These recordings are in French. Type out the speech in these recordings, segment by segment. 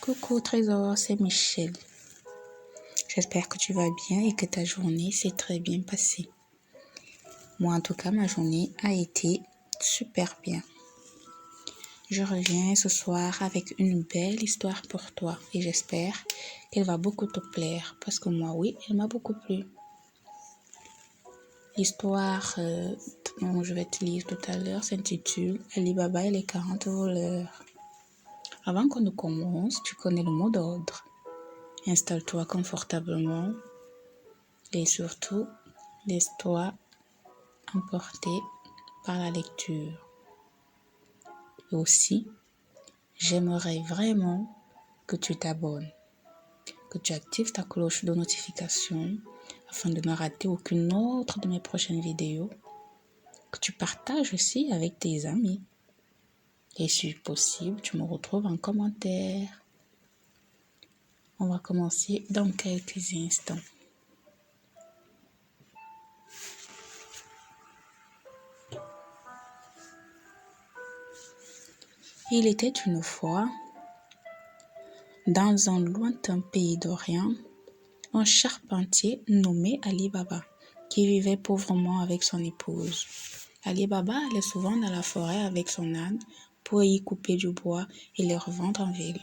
Coucou Trésor, c'est Michel. J'espère que tu vas bien et que ta journée s'est très bien passée. Moi en tout cas, ma journée a été super bien. Je reviens ce soir avec une belle histoire pour toi et j'espère qu'elle va beaucoup te plaire parce que moi, oui, elle m'a beaucoup plu. L'histoire dont je vais te lire tout à l'heure s'intitule Ali Baba et les 40 voleurs. Avant qu'on ne commence, tu connais le mot d'ordre. Installe-toi confortablement et surtout, laisse-toi emporter par la lecture. Et aussi, j'aimerais vraiment que tu t'abonnes, que tu actives ta cloche de notification afin de ne rater aucune autre de mes prochaines vidéos, que tu partages aussi avec tes amis. Et si possible, tu me retrouves en commentaire. On va commencer dans quelques instants. Il était une fois, dans un lointain pays d'Orient, un charpentier nommé Ali Baba, qui vivait pauvrement avec son épouse. Ali Baba allait souvent dans la forêt avec son âne pour y couper du bois et le revendre en ville.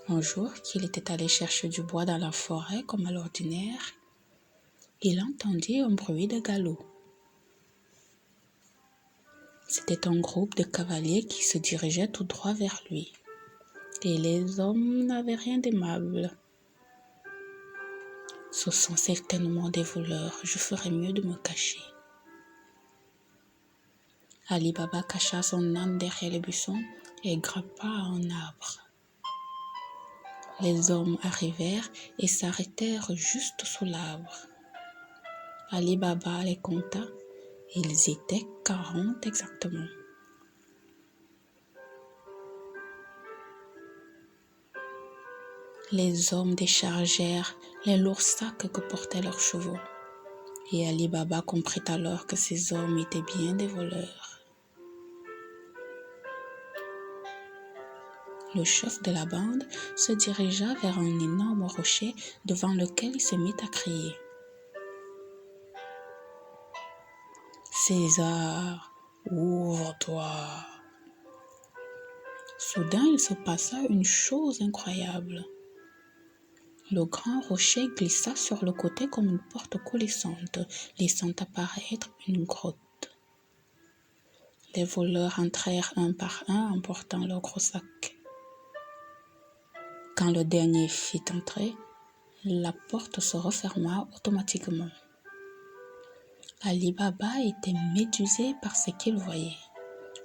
Un jour qu'il était allé chercher du bois dans la forêt comme à l'ordinaire, il entendit un bruit de galop. C'était un groupe de cavaliers qui se dirigeait tout droit vers lui. Et les hommes n'avaient rien d'aimable. Ce sont certainement des voleurs, je ferais mieux de me cacher. Ali Baba cacha son âne derrière les buissons et grimpa à un arbre. Les hommes arrivèrent et s'arrêtèrent juste sous l'arbre. Ali Baba les compta, ils étaient 40 exactement. Les hommes déchargèrent les lourds sacs que portaient leurs chevaux. Et Ali Baba comprit alors que ces hommes étaient bien des voleurs. Le chef de la bande se dirigea vers un énorme rocher devant lequel il se mit à crier. « César, ouvre-toi !» Soudain, il se passa une chose incroyable. Le grand rocher glissa sur le côté comme une porte coulissante, laissant apparaître une grotte. Les voleurs entrèrent un par un, emportant leurs gros sacs. Quand le dernier fit entrer, la porte se referma automatiquement. Ali Baba était médusé par ce qu'il voyait.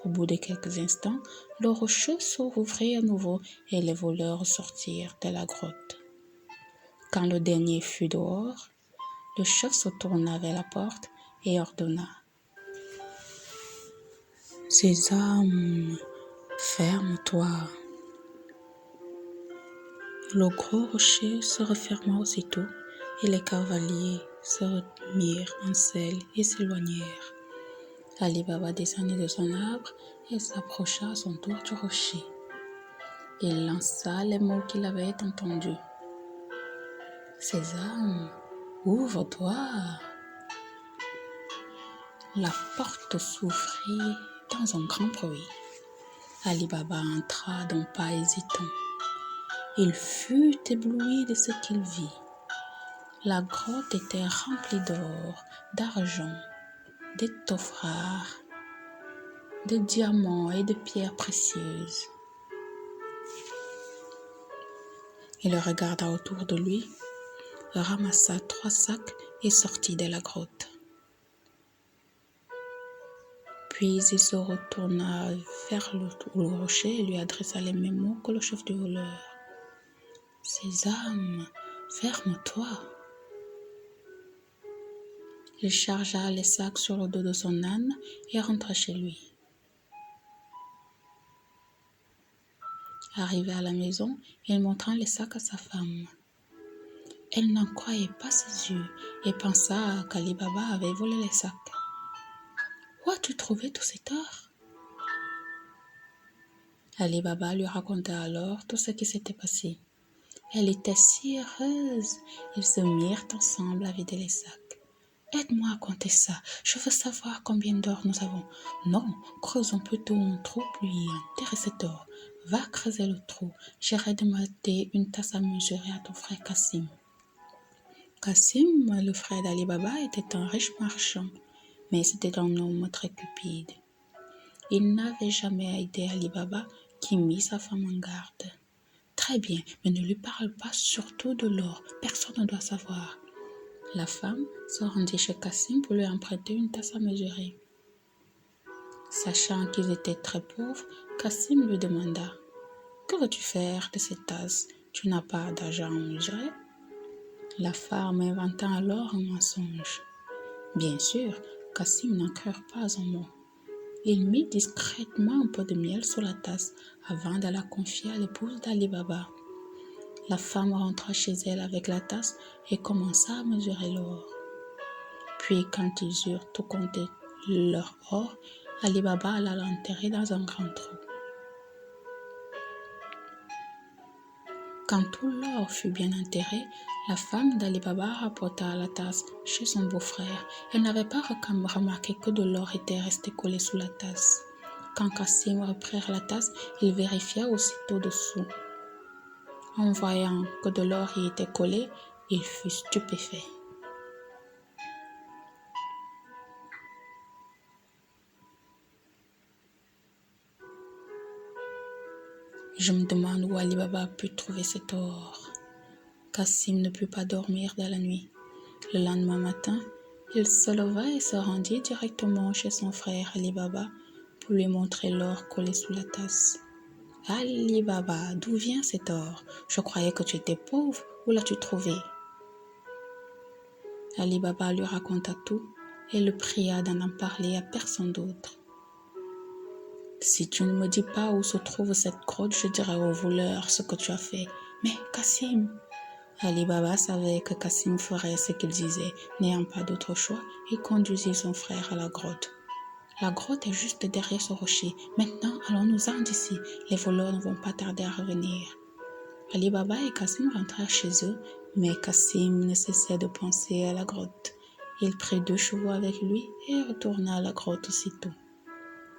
Au bout de quelques instants, le rocher se rouvrit à nouveau et les voleurs sortirent de la grotte. Quand le dernier fut dehors, le chef se tourna vers la porte et ordonna : « César, ferme-toi. » Le gros rocher se referma aussitôt et les cavaliers se mirent en selle et s'éloignèrent. Ali Baba descendit de son arbre et s'approcha à son tour du rocher. Il lança les mots qu'il avait entendus. « César, ouvre-toi !» La porte s'ouvrit dans un grand bruit. Ali Baba entra d'un pas hésitant. Il fut ébloui de ce qu'il vit. La grotte était remplie d'or, d'argent, d'étoffes rares, de diamants et de pierres précieuses. Il regarda autour de lui, ramassa 3 sacs et sortit de la grotte. Puis il se retourna vers le rocher et lui adressa les mêmes mots que le chef du voleur. « César, ferme-toi !» Il chargea les sacs sur le dos de son âne et rentra chez lui. Arrivé à la maison, il montra les sacs à sa femme. Elle n'en croyait pas ses yeux et pensa qu'Ali Baba avait volé les sacs. « Où as-tu trouvé tout cet or ?» Ali Baba lui raconta alors tout ce qui s'était passé. Elle était si heureuse. Ils se mirent ensemble à vider les sacs. Aide-moi à compter ça. Je veux savoir combien d'or nous avons. Non, creusons plutôt un trou puis enterrer cet or. Va creuser le trou. J'irai demander une tasse à mesurer à ton frère Kassim. Kassim, le frère d'Ali Baba, était un riche marchand, mais c'était un homme très cupide. Il n'avait jamais aidé Ali Baba qui mit sa femme en garde. Très bien, mais ne lui parle pas surtout de l'or. Personne ne doit savoir. La femme se rendit chez Kassim pour lui emprunter une tasse à mesurer. Sachant qu'ils étaient très pauvres, Kassim lui demanda « Que veux-tu faire de cette tasse? Tu n'as pas d'argent à mesurer ?» La femme inventa alors un mensonge. Bien sûr, Kassim n'en crut pas un mot. Il mit discrètement un peu de miel sur la tasse avant de la confier à l'épouse d'Ali Baba. La femme rentra chez elle avec la tasse et commença à mesurer l'or. Puis, quand ils eurent tout compté leur or, Ali Baba alla l'enterrer dans un grand trou. Quand tout l'or fut bien enterré, la femme d'Ali Baba rapporta la tasse chez son beau-frère. Elle n'avait pas remarqué que de l'or était resté collé sous la tasse. Quand Kassim reprit la tasse, il vérifia aussitôt dessous. En voyant que de l'or y était collé, il fut stupéfait. Je me demande où Ali Baba a pu trouver cet or. Kassim ne put pas dormir de la nuit. Le lendemain matin, il se leva et se rendit directement chez son frère Ali Baba pour lui montrer l'or collé sous la tasse. Ali Baba, d'où vient cet or? Je croyais que tu étais pauvre. Où l'as-tu trouvé? Ali Baba lui raconta tout et le pria d'en parler à personne d'autre. Si tu ne me dis pas où se trouve cette grotte, je dirai aux voleurs ce que tu as fait. Mais Kassim, Ali Baba savait que Kassim ferait ce qu'il disait. N'ayant pas d'autre choix, il conduisit son frère à la grotte. La grotte est juste derrière ce rocher. Maintenant, allons-nous-en d'ici. Les voleurs ne vont pas tarder à revenir. Ali Baba et Kassim rentrèrent chez eux, mais Kassim ne cessait de penser à la grotte. Il prit 2 chevaux avec lui et retourna à la grotte aussitôt.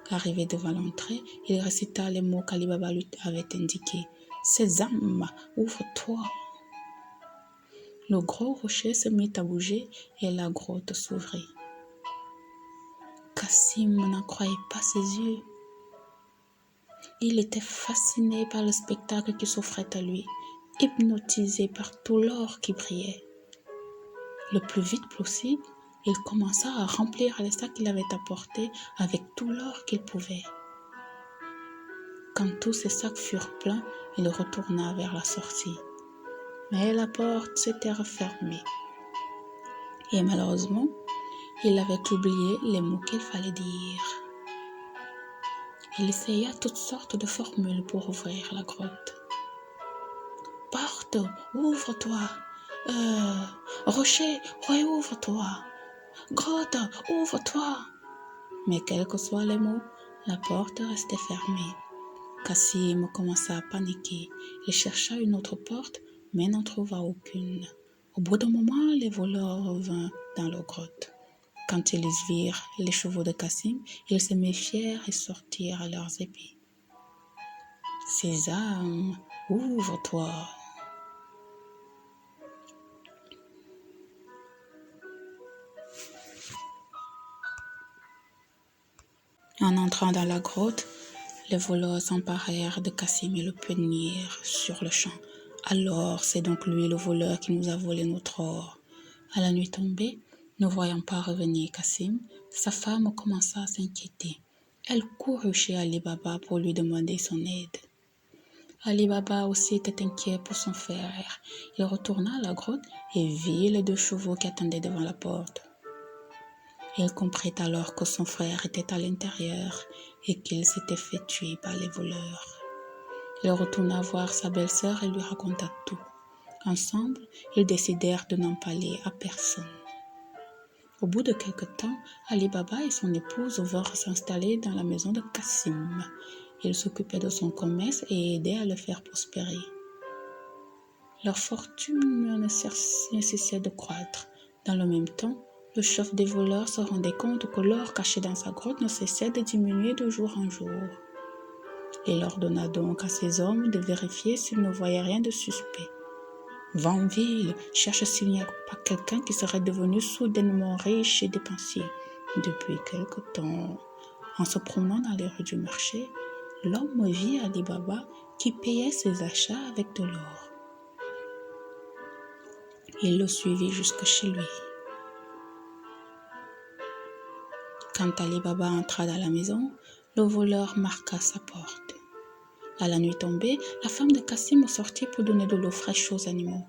Arrivé devant l'entrée, il récita les mots qu'Ali Baba lui avait indiqués. « Sésame, ouvre-toi !» Le gros rocher se mit à bouger et la grotte s'ouvrit. Kassim n'en croyait pas ses yeux. Il était fasciné par le spectacle qui s'offrait à lui, hypnotisé par tout l'or qui brillait. Le plus vite possible, il commença à remplir les sacs qu'il avait apportés avec tout l'or qu'il pouvait. Quand tous ses sacs furent pleins, il retourna vers la sortie. Mais la porte s'était refermée. Et malheureusement, il avait oublié les mots qu'il fallait dire. Il essaya toutes sortes de formules pour ouvrir la grotte. « Porte, ouvre-toi. Rocher, réouvre-toi. Grotte, ouvre-toi. » Mais quels que soient les mots, la porte restait fermée. Kassim commença à paniquer. Il chercha une autre porte, mais n'en trouva aucune. Au bout d'un moment, les voleurs revinrent dans leur grotte. Quand ils virent les chevaux de Kassim, ils se méfièrent et sortirent leurs épées. « Sésame, ouvre-toi !» En entrant dans la grotte, les voleurs s'emparèrent de Kassim et le punirent sur le champ. « Alors, c'est donc lui le voleur qui nous a volé notre or. » À la nuit tombée, ne voyant pas revenir Kassim, sa femme commença à s'inquiéter. Elle courut chez Ali Baba pour lui demander son aide. Ali Baba aussi était inquiet pour son frère. Il retourna à la grotte et vit les 2 chevaux qui attendaient devant la porte. Il comprit alors que son frère était à l'intérieur et qu'il s'était fait tuer par les voleurs. Il retourna voir sa belle-sœur et lui raconta tout. Ensemble, ils décidèrent de n'en parler à personne. Au bout de quelque temps, Ali Baba et son épouse vinrent s'installer dans la maison de Kassim. Il s'occupait de son commerce et aidait à le faire prospérer. Leur fortune ne cessait de croître. Dans le même temps, le chef des voleurs se rendait compte que l'or caché dans sa grotte ne cessait de diminuer de jour en jour. Il ordonna donc à ses hommes de vérifier s'ils ne voyaient rien de suspect. Va en ville, cherche s'il n'y a pas quelqu'un qui serait devenu soudainement riche et dépensier. Depuis quelque temps, en se promenant dans les rues du marché, l'homme vit Ali Baba qui payait ses achats avec de l'or. Il le suivit jusque chez lui. Quand Ali Baba entra dans la maison, le voleur marqua sa porte. À la nuit tombée, la femme de Cassim sortit pour donner de l'eau fraîche aux animaux.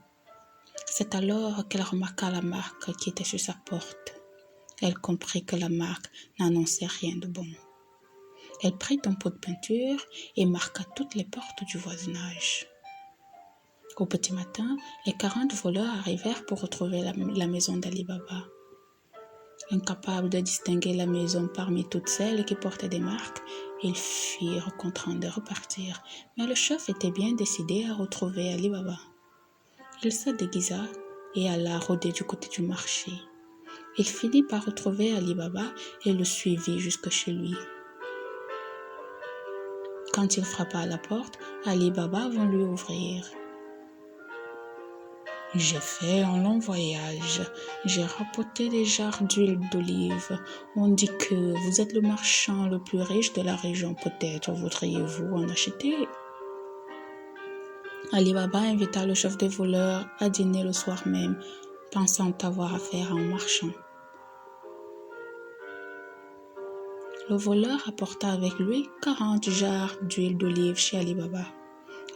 C'est alors qu'elle remarqua la marque qui était sur sa porte. Elle comprit que la marque n'annonçait rien de bon. Elle prit un pot de peinture et marqua toutes les portes du voisinage. Au petit matin, les 40 voleurs arrivèrent pour retrouver la maison d'Ali Baba. Incapables de distinguer la maison parmi toutes celles qui portaient des marques, ils firent contraint de repartir, mais le chef était bien décidé à retrouver Ali Baba. Il se déguisa et alla rôder du côté du marché. Il finit par retrouver Ali Baba et le suivit jusque chez lui. Quand il frappa à la porte, Ali Baba vint lui ouvrir. « J'ai fait un long voyage. J'ai rapporté des jarres d'huile d'olive. On dit que vous êtes le marchand le plus riche de la région. Peut-être voudriez-vous en acheter ?» Ali Baba invita le chef des voleurs à dîner le soir même, pensant avoir affaire à un marchand. Le voleur apporta avec lui 40 jarres d'huile d'olive chez Ali Baba.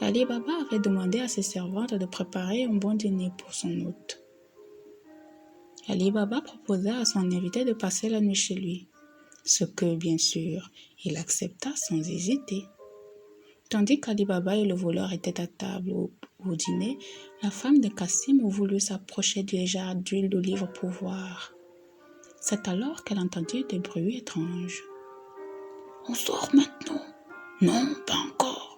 Ali Baba avait demandé à ses servantes de préparer un bon dîner pour son hôte. Ali Baba proposa à son invité de passer la nuit chez lui, ce que, bien sûr, il accepta sans hésiter. Tandis qu'Ali Baba et le voleur étaient à table au dîner, la femme de Cassim voulut s'approcher des jarres d'huile d'olive pour voir. C'est alors qu'elle entendit des bruits étranges. « On sort maintenant ?»« Non, pas encore. »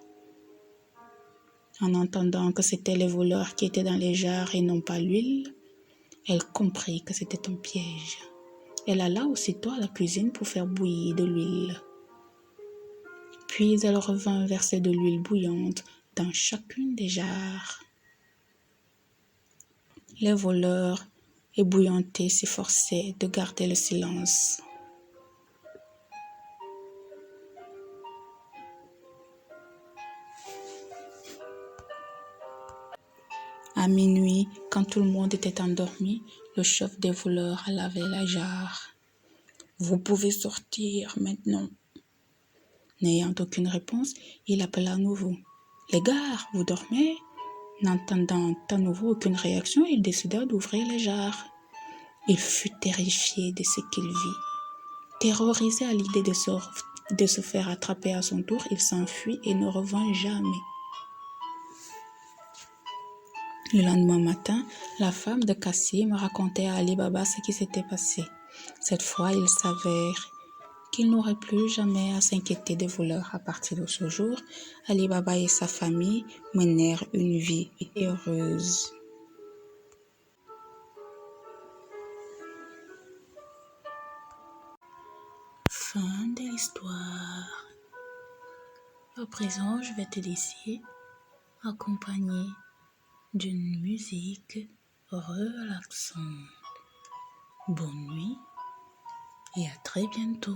En entendant que c'étaient les voleurs qui étaient dans les jarres et non pas l'huile, elle comprit que c'était un piège. Elle alla aussitôt à la cuisine pour faire bouillir de l'huile. Puis elle revint verser de l'huile bouillante dans chacune des jarres. Les voleurs, ébouillantés, s'efforçaient de garder le silence. À minuit, quand tout le monde était endormi, le chef des voleurs alla vers la jarre. « Vous pouvez sortir maintenant. » N'ayant aucune réponse, il appela à nouveau. « Les gars, vous dormez ?» N'entendant à nouveau aucune réaction, il décida d'ouvrir les jarres. Il fut terrifié de ce qu'il vit. Terrorisé à l'idée de se faire attraper à son tour, il s'enfuit et ne revint jamais. Le lendemain matin, la femme de Cassim racontait à Ali Baba ce qui s'était passé. Cette fois, il s'avère qu'il n'aurait plus jamais à s'inquiéter des voleurs. À partir de ce jour, Ali Baba et sa famille menèrent une vie heureuse. Fin de l'histoire. À présent, je vais te laisser accompagné d'une musique relaxante. Bonne nuit et à très bientôt.